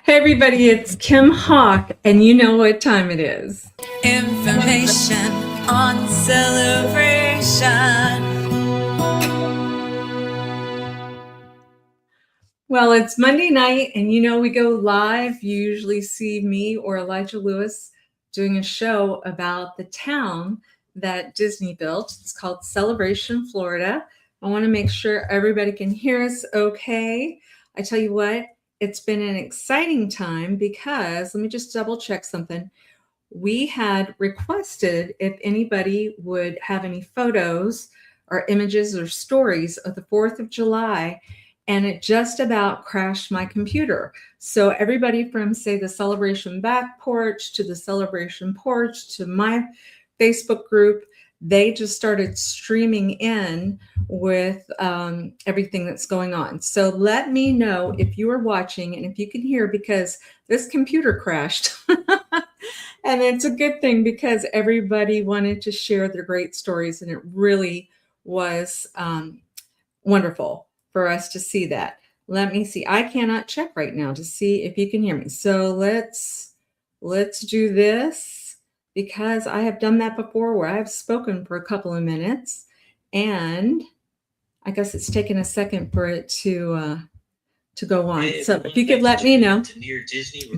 Hey everybody, it's Kim Hawk, and you know what time it is. Information on celebration. Well, it's Monday night, and you know we go live. You usually see me or Elijah Lewis doing a show about the town that Disney built. It's called Celebration, Florida. I want to make sure everybody can hear us okay. I tell you what, it's been an exciting time because, let me just double check something. We had requested if anybody would have any photos or images or stories of the 4th of July, and it just about crashed my computer. So everybody from, say, the Celebration back porch to the Celebration porch to my Facebook group, they just started streaming in with everything that's going on. So let me know if you are watching and if you can hear, because this computer crashed. And it's a good thing because everybody wanted to share their great stories, and it really was wonderful for us to see that. Let me see. I cannot check right now to see if you can hear me. So let's do this, because I have done that before where I've spoken for a couple of minutes, and I guess it's taken a second for it to go on. Hey, so if you could let me know,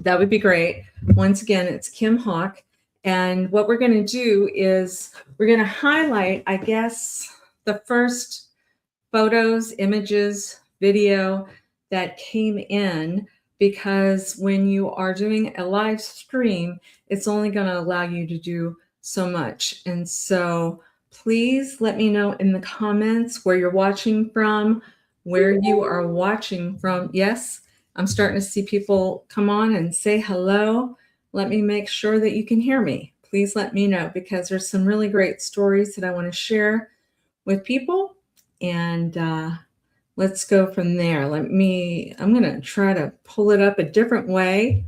that would be great. Once again, it's Kim Hawk. And what we're going to do is we're going to highlight, I guess, the first photos, images, video that came in, because when you are doing a live stream, it's only going to allow you to do so much. And so please let me know in the comments where you're watching from, where you are watching from. Yes, I'm starting to see people come on and say hello. Let me make sure that you can hear me. Please let me know, because there's some really great stories that I want to share with people. And let's go from there. I'm going to try to pull it up a different way.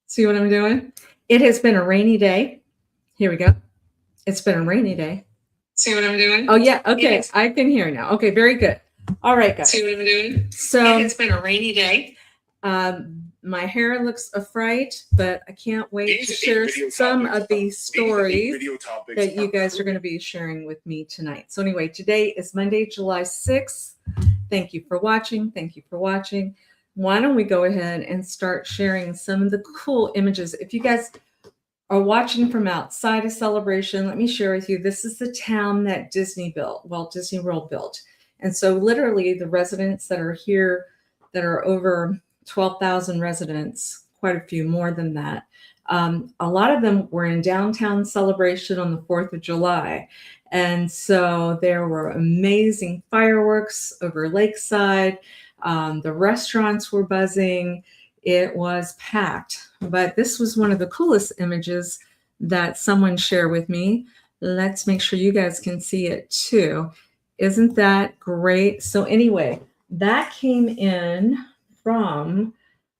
See what I'm doing? It has been a rainy day. Here we go. It's been a rainy day. See what I'm doing? Oh, yeah. Okay. I can hear now. Okay. Very good. All right, guys. See what I'm doing? So it's been a rainy day. My hair looks a fright, but I can't wait to share some of these stories that you guys are going to be sharing with me tonight. So anyway, today is Monday, July 6th. Thank you for watching. Thank you for watching. Why don't we go ahead and start sharing some of the cool images? If you guys are watching from outside of Celebration, let me share with you, this is the town that Disney built, Walt Disney World built. And so literally the residents that are here, that are over 12,000 residents, quite a few more than that. A lot of them were in downtown Celebration on the 4th of July. And so there were amazing fireworks over Lakeside. The restaurants were buzzing. It was packed. But this was one of the coolest images that someone shared with me. Let's make sure you guys can see it too. Isn't that great? So anyway, that came in from,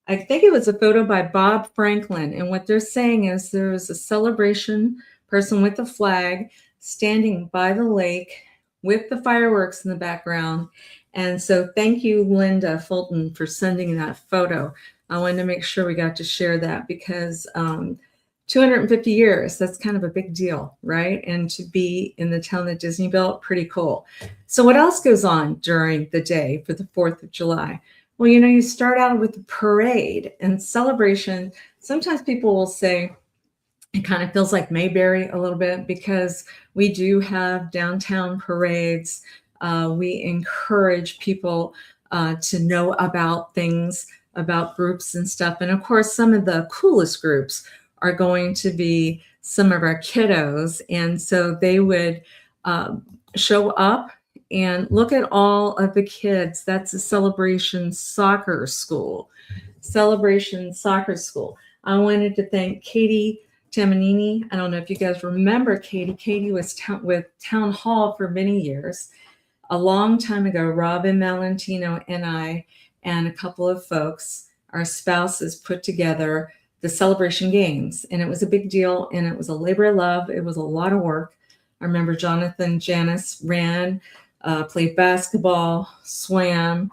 I think it was a photo by Bob Franklin. And what they're saying is there was a celebration person with a flag standing by the lake with the fireworks in the background. And so thank you, Linda Fulton, for sending that photo. I wanted to make sure we got to share that, because 250 years, that's kind of a big deal, right? And to be in the town that Disney built, pretty cool. So what else goes on during the day for the 4th of July? Well, you know, you start out with the parade and Celebration. Sometimes people will say it kind of feels like Mayberry a little bit, because we do have downtown parades. We encourage people to know about things, about groups and stuff. And of course, some of the coolest groups are going to be some of our kiddos. And so they would show up and look at all of the kids. That's a Celebration Soccer School. Celebration Soccer School. I wanted to thank Katie Tamanini. I don't know if you guys remember Katie. Katie was with Town Hall for many years. A long time ago, Robin Valentino and I and a couple of folks, our spouses, put together the Celebration Games. And it was a big deal, and it was a labor of love. It was a lot of work. I remember Jonathan Janis ran, played basketball, swam,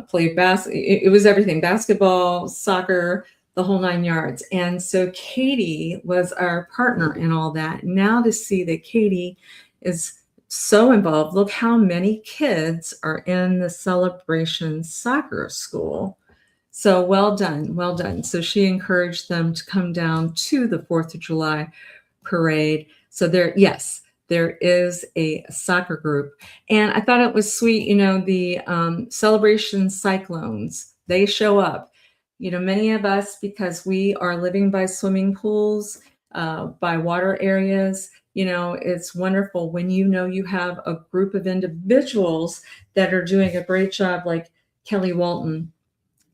played it was everything, basketball, soccer, the whole 9 yards. And so Katie was our partner in all that. Now to see that Katie is so involved, look how many kids are in the Celebration Soccer School. So well done, well done. So she encouraged them to come down to the 4th of July parade. So yes, there is a soccer group. And I thought it was sweet, the Celebration Cyclones, they show up. Many of us, because we are living by swimming pools, by water areas, it's wonderful when you have a group of individuals that are doing a great job, like Kelly Walton.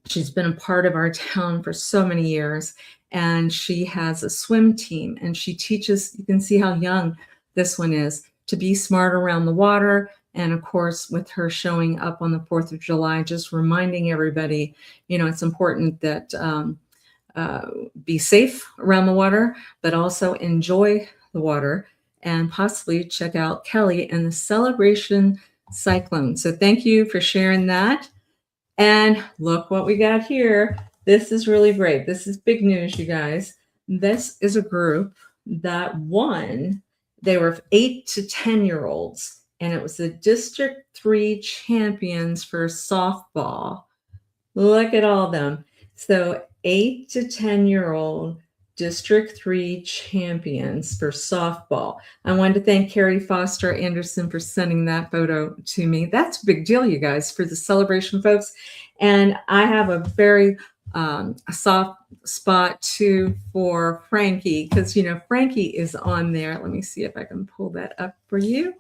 She's been a part of our town for so many years, and she has a swim team, and she teaches, you can see how young this one is, to be smart around the water. And of course, with her showing up on the 4th of July, just reminding everybody, it's important that be safe around the water, but also enjoy the water, and possibly check out Kelly and the Celebration Cyclone. So thank you for sharing that. And look what we got here. This is really great. This is big news, you guys. This is a group that won. They were 8 to 10-year-olds, and it was the District 3 champions for softball. Look at all of them. So 8 to 10-year-old District 3 champions for softball. I wanted to thank Carrie Foster Anderson for sending that photo to me. That's a big deal, you guys, for the celebration folks. And I have a very a soft spot too for Frankie, because Frankie is on there. Let me see if I can pull that up for you.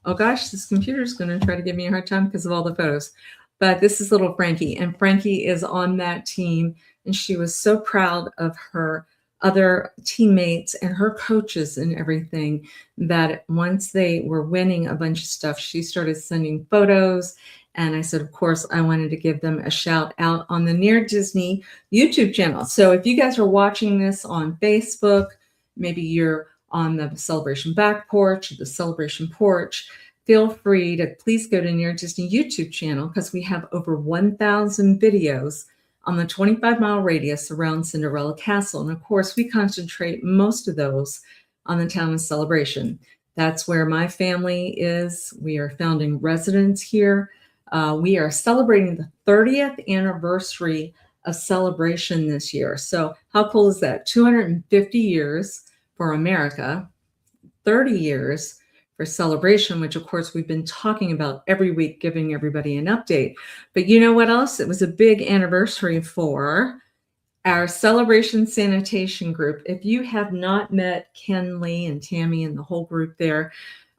Oh gosh, this computer is going to try to give me a hard time because of all the photos. But this is little Frankie, and Frankie is on that team, and she was so proud of her other teammates and her coaches and everything, that once they were winning a bunch of stuff, she started sending photos. And I said, of course, I wanted to give them a shout out on the Near Disney YouTube channel. So if you guys are watching this on Facebook, maybe you're on the Celebration Back Porch, the Celebration Porch, feel free to please go to Near Disney YouTube channel, because we have over 1,000 videos on the 25-mile radius around Cinderella Castle. And of course, we concentrate most of those on the town of Celebration. That's where my family is. We are founding residents here. We are celebrating the 30th anniversary of Celebration this year. So how cool is that? 250 years for America, 30 years for Celebration, which of course we've been talking about every week, giving everybody an update. But you know what else? It was a big anniversary for our Celebration Sanitation group. If you have not met Ken Lee and Tammy and the whole group there,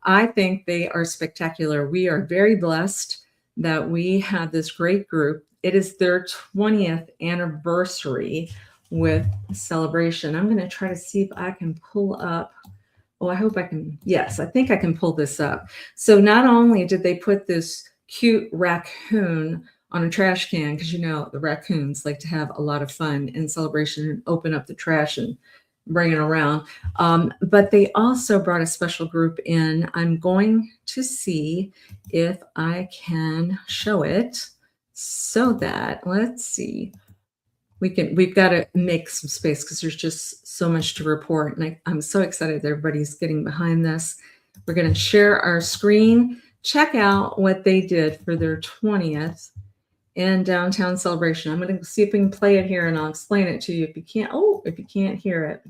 I think they are spectacular. We are very blessed that we have this great group. It is their 20th anniversary with Celebration. I'm going to try to see if I can pull up. Oh, I hope I can. Yes, I think I can pull this up. So not only did they put this cute raccoon on a trash can, because the raccoons like to have a lot of fun in Celebration and open up the trash and bring it around, but they also brought a special group in. I'm going to see if I can show it, so that, let's see, we've got to make some space, because there's just so much to report. And I'm so excited that everybody's getting behind this. We're going to share our screen. Check out what they did for their 20th in downtown Celebration. I'm going to see if we can play it here, and I'll explain it to you if you can't hear it.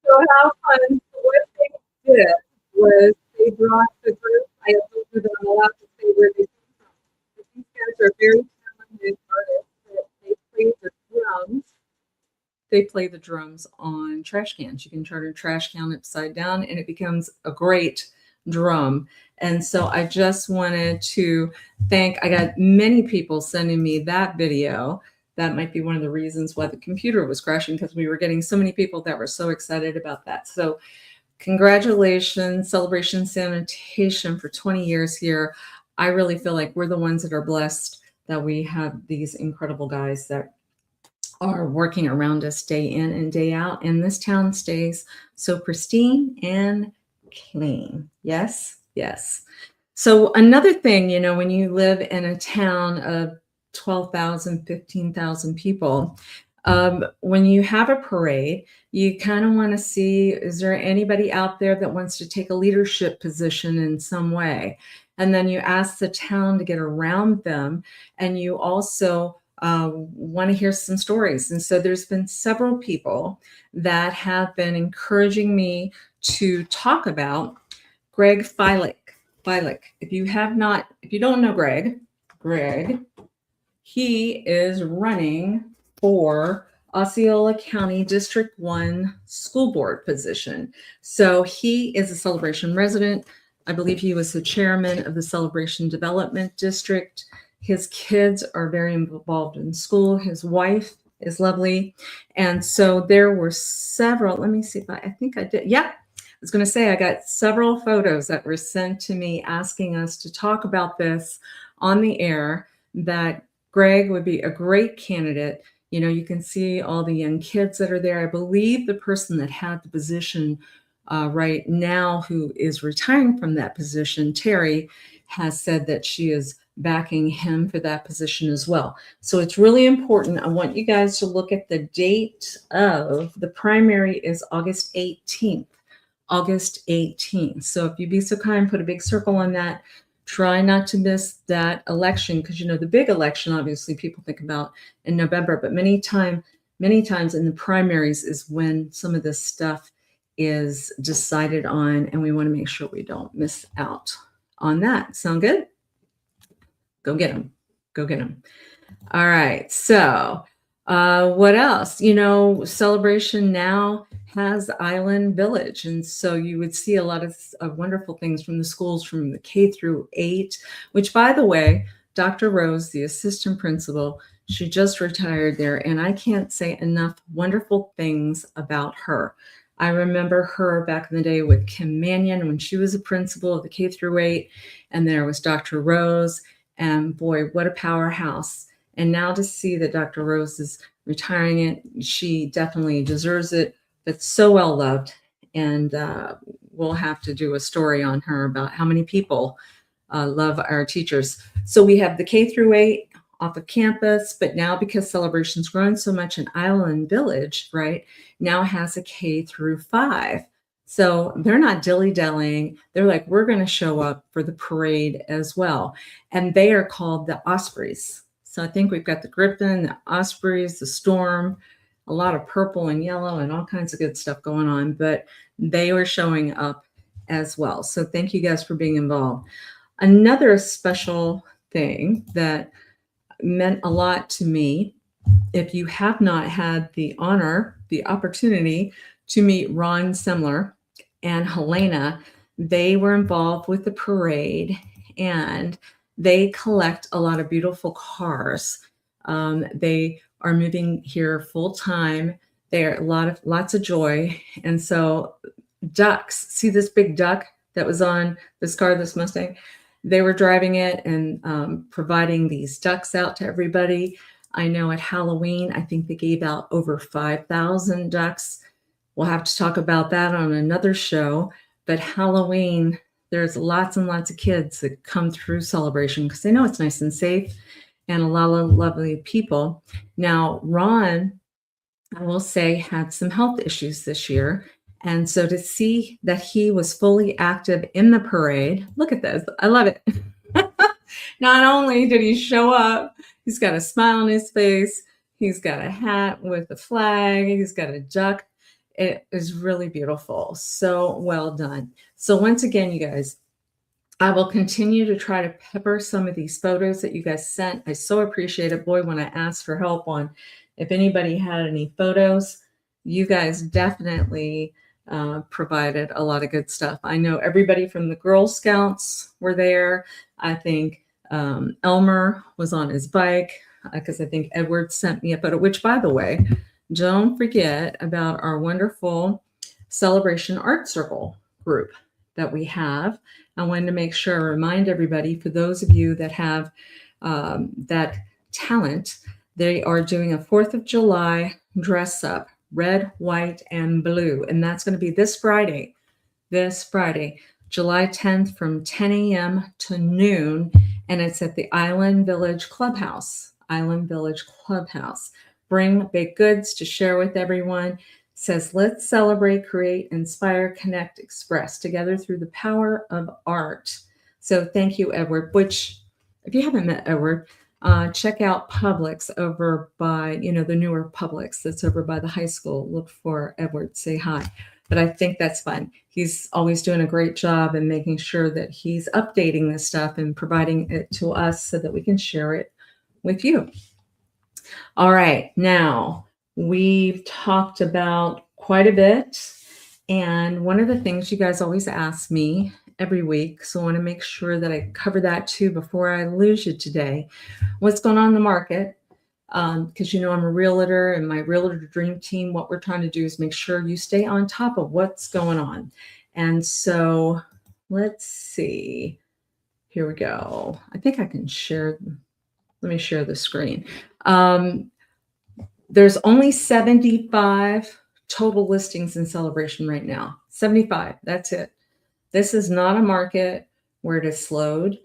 So how fun. So what they did was they brought the group. I told you that I'm allowed to say where they came from. But these guys are very talented artists. That they play the drums. They play the drums on trash cans. You can turn a trash can upside down and it becomes a great drum. And so I just wanted to thank, I got many people sending me that video. That might be one of the reasons why the computer was crashing, because we were getting so many people that were so excited about that. So congratulations, Celebration Sanitation, for 20 years here. I really feel like we're the ones that are blessed that we have these incredible guys that are working around us day in and day out, and this town stays so pristine and clean. Yes, yes. So another thing, when you live in a town of 12,000, 15,000 people, when you have a parade, you kind of want to see, is there anybody out there that wants to take a leadership position in some way? And then you ask the town to get around them, and you also want to hear some stories. And so there's been several people that have been encouraging me to talk about Greg Filick. If you don't know Greg, he is running for Osceola County District 1 school board position. So he is a Celebration resident. I believe he was the chairman of the Celebration Development District. His kids are very involved in school. His wife is lovely. And so there were several, let me see if I think I did. Yeah, I was going to say I got several photos that were sent to me asking us to talk about this on the air, that Greg would be a great candidate. You can see all the young kids that are there. I believe the person that had the position right now, who is retiring from that position, Terry, has said that she is backing him for that position as well. So it's really important. I want you guys to look at the date of the primary is August 18th. August 18th. So if you'd be so kind, put a big circle on that. Try not to miss that election, because the big election, obviously people think about in November, but many times in the primaries is when some of this stuff is decided on, and we want to make sure we don't miss out on that. Sound good? Go get them. Go get them. All right. So what else? Celebration now has Island Village. And so you would see a lot of wonderful things from the schools from the K through 8, which, by the way, Dr. Rose, the assistant principal, she just retired there. And I can't say enough wonderful things about her. I remember her back in the day with Kim Mannion when she was a principal of the K through 8. And there was Dr. Rose. And boy, what a powerhouse. And now to see that Dr. Rose is retiring it, she definitely deserves it, but so well loved. And we'll have to do a story on her about how many people love our teachers. So we have the K through 8 off of campus, but now because Celebration's grown so much in Island Village, right, now has a K through 5. So they're not dilly-dallying. They're like, we're going to show up for the parade as well. And they are called the Ospreys. So I think we've got the Griffin, the Ospreys, the Storm, a lot of purple and yellow and all kinds of good stuff going on. But they were showing up as well. So thank you guys for being involved. Another special thing that meant a lot to me, if you have not had the opportunity to meet Ron Semler and Helena, they were involved with the parade, and they collect a lot of beautiful cars. They are moving here full time. They're lots of joy. And so ducks, see this big duck that was on this car, this Mustang? They were driving it and providing these ducks out to everybody. I know at Halloween, I think they gave out over 5,000 ducks. We'll have to talk about that on another show. But Halloween, there's lots and lots of kids that come through Celebration because they know it's nice and safe, and a lot of lovely people. Now, Ron, I will say, had some health issues this year. And so to see that he was fully active in the parade, look at this. I love it. Not only did he show up, he's got a smile on his face. He's got a hat with a flag. He's got a duck. It is really beautiful. So well done. So once again, you guys, I will continue to try to pepper some of these photos that you guys sent. I so appreciate it. Boy, when I asked for help on if anybody had any photos, you guys definitely provided a lot of good stuff. I know everybody from the Girl Scouts were there. I think Elmer was on his bike because I think Edward sent me a photo, which, by the way, don't forget about our wonderful Celebration Art Circle group that we have. I wanted to make sure I remind everybody, for those of you that have that talent, they are doing a 4th of July dress up, red, white, and blue. And that's going to be this Friday, July 10th from 10 a.m. to noon. And it's at the Island Village Clubhouse. Bring baked goods to share with everyone. Says, let's celebrate, create, inspire, connect, express together through the power of art. So thank you, Edward, which if you haven't met Edward, check out Publix over by, the newer Publix that's over by the high school. Look for Edward, say hi. But I think that's fun. He's always doing a great job in making sure that he's updating this stuff and providing it to us so that we can share it with you. All right, now we've talked about quite a bit. And one of the things you guys always ask me every week, so I want to make sure that I cover that too before I lose you today. What's going on in the market? Because I'm a realtor, and my realtor dream team, what we're trying to do is make sure you stay on top of what's going on. And so let's see. Here we go. I think I can share. Let me share the screen. There's only 75 total listings in Celebration right now. 75. That's it. This is not a market where it is slowed.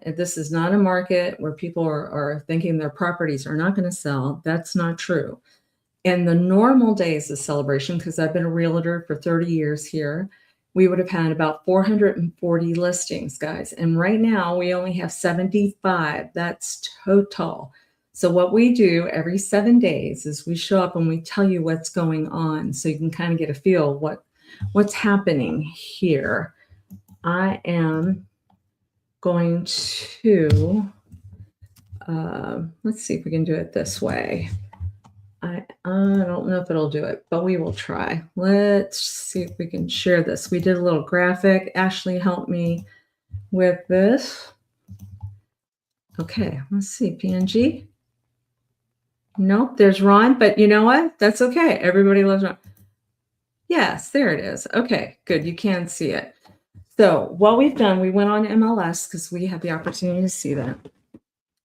This is not a market where people are thinking their properties are not going to sell. That's not true. In the normal days of Celebration, because I've been a realtor for 30 years here, we would have had about 440 listings, guys. And right now we only have 75. That's total. So what we do every 7 days is we show up and we tell you what's going on, so you can kind of get a feel what's happening here. I am going to, let's see if we can do it this way. I don't know if it'll do it, but we will try. Let's see if we can share this. We did a little graphic. Ashley helped me with this. Okay, let's see, PNG. Nope, there's Ron, but you know what? That's okay. Everybody loves Ron. Yes, there it is. Okay, good. You can see it. So what we've done, we went on MLS because we have the opportunity to see that.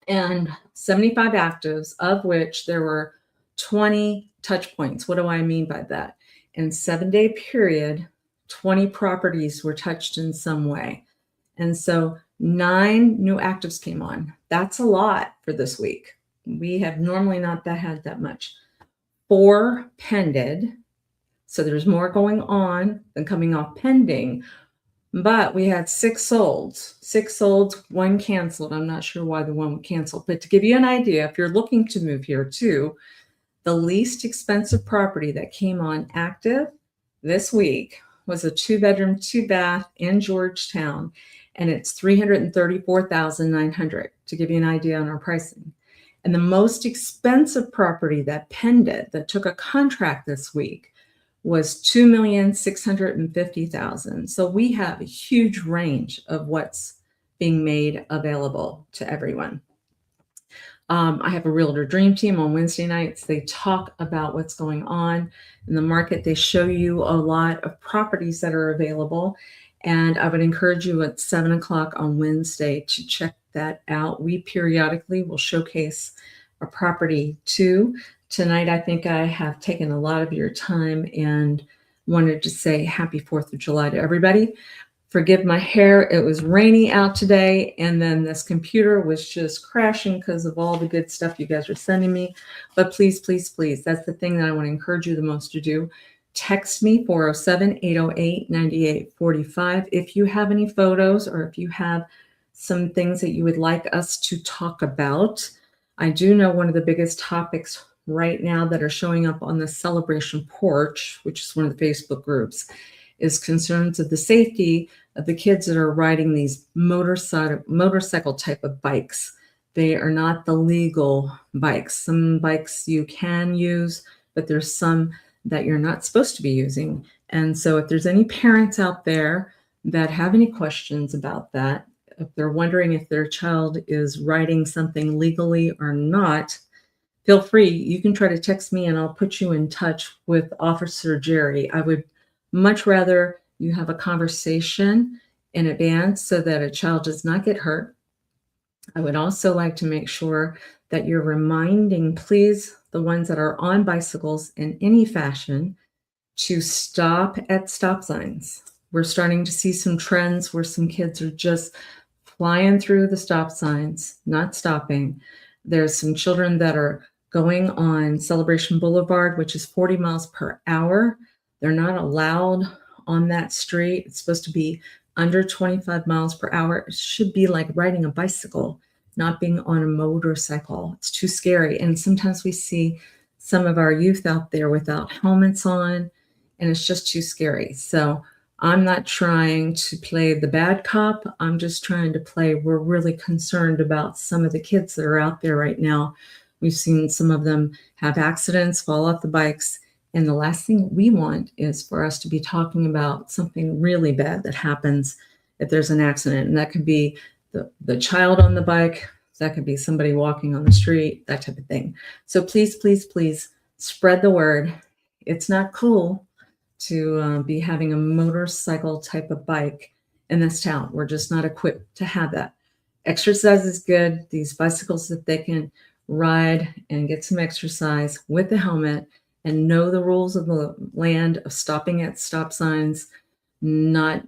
And 75 actives, of which there were 20 touch points. What do I mean by that? In 7-day period, 20 properties were touched in some way. And so 9 new actives came on. That's a lot for this week. We have normally not had that much. 4 pended. So there's more going on than coming off pending. But we had 6 sold. 6 sold, 1 canceled. I'm not sure why the one canceled. But to give you an idea, if you're looking to move here too, the least expensive property that came on active this week was a 2-bedroom, 2-bath in Georgetown. And it's $334,900 to give you an idea on our pricing. And the most expensive property that pended, that took a contract this week, was $2,650,000. So we have a huge range of what's being made available to everyone. I have a realtor dream team on Wednesday nights. They talk about what's going on in the market. They show you a lot of properties that are available. And I would encourage you at 7 o'clock on Wednesday to check that out. We periodically will showcase a property too. Tonight, I think I have taken a lot of your time and wanted to say happy 4th of July to everybody. Forgive my hair. It was rainy out today, and then this computer was just crashing because of all the good stuff you guys are sending me. But please, please, please, that's the thing that I want to encourage you the most to do. Text me 407-808-9845 if you have any photos or if you have some things that you would like us to talk about. I do know one of the biggest topics right now that are showing up on the celebration porch, which is one of the Facebook groups, is concerns of the safety of the kids that are riding these motorcycle type of bikes. They are not the legal bikes. Some bikes you can use, but there's some that you're not supposed to be using. And so if there's any parents out there that have any questions about that, if they're wondering if their child is riding something legally or not, feel free. You can try to text me and I'll put you in touch with Officer Jerry. I would much rather you have a conversation in advance so that a child does not get hurt. I would also like to make sure that you're reminding, please, the ones that are on bicycles in any fashion to stop at stop signs. We're starting to see some trends where some kids are just flying through the stop signs, not stopping. There's some children that are going on Celebration Boulevard, which is 40 miles per hour. They're not allowed on that street. It's supposed to be under 25 miles per hour. It should be like riding a bicycle, not being on a motorcycle. It's too scary. And sometimes we see some of our youth out there without helmets on, and it's just too scary. So I'm not trying to play the bad cop. I'm just trying to play. We're really concerned about some of the kids that are out there right now. We've seen some of them have accidents, fall off the bikes. And the last thing we want is for us to be talking about something really bad that happens if there's an accident. And that could be the child on the bike. That could be somebody walking on the street, that type of thing. So please, please, please spread the word. It's not cool to be having a motorcycle type of bike in this town. We're just not equipped to have that. Exercise is good. These bicycles that they can ride and get some exercise with a helmet and know the rules of the land of stopping at stop signs, not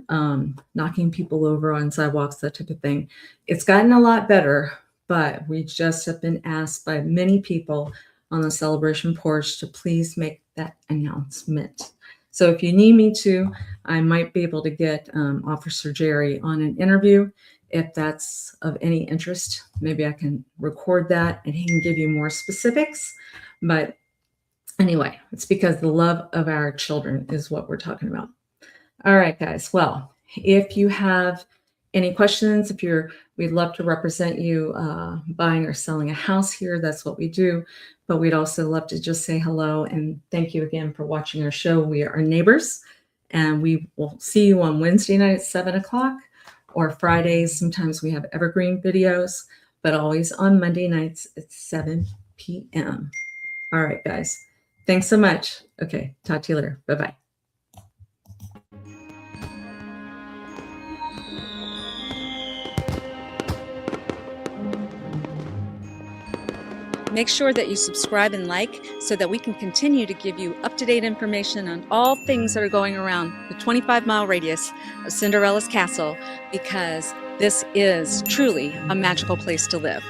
knocking people over on sidewalks, that type of thing. It's gotten a lot better, but we just have been asked by many people on the celebration porch to please make that announcement. So if you need me to, I might be able to get Officer Jerry on an interview. If that's of any interest, maybe I can record that and he can give you more specifics. But anyway, it's because the love of our children is what we're talking about. All right, guys. Well, if you have any questions, we'd love to represent you buying or selling a house here. That's what we do. But we'd also love to just say hello and thank you again for watching our show. We are neighbors, and we will see you on Wednesday night at 7 o'clock or Fridays. Sometimes we have evergreen videos, but always on Monday nights at 7 p.m. All right, guys. Thanks so much. Okay, talk to you later. Bye-bye. Make sure that you subscribe and like so that we can continue to give you up-to-date information on all things that are going around the 25-mile radius of Cinderella's castle, because this is truly a magical place to live.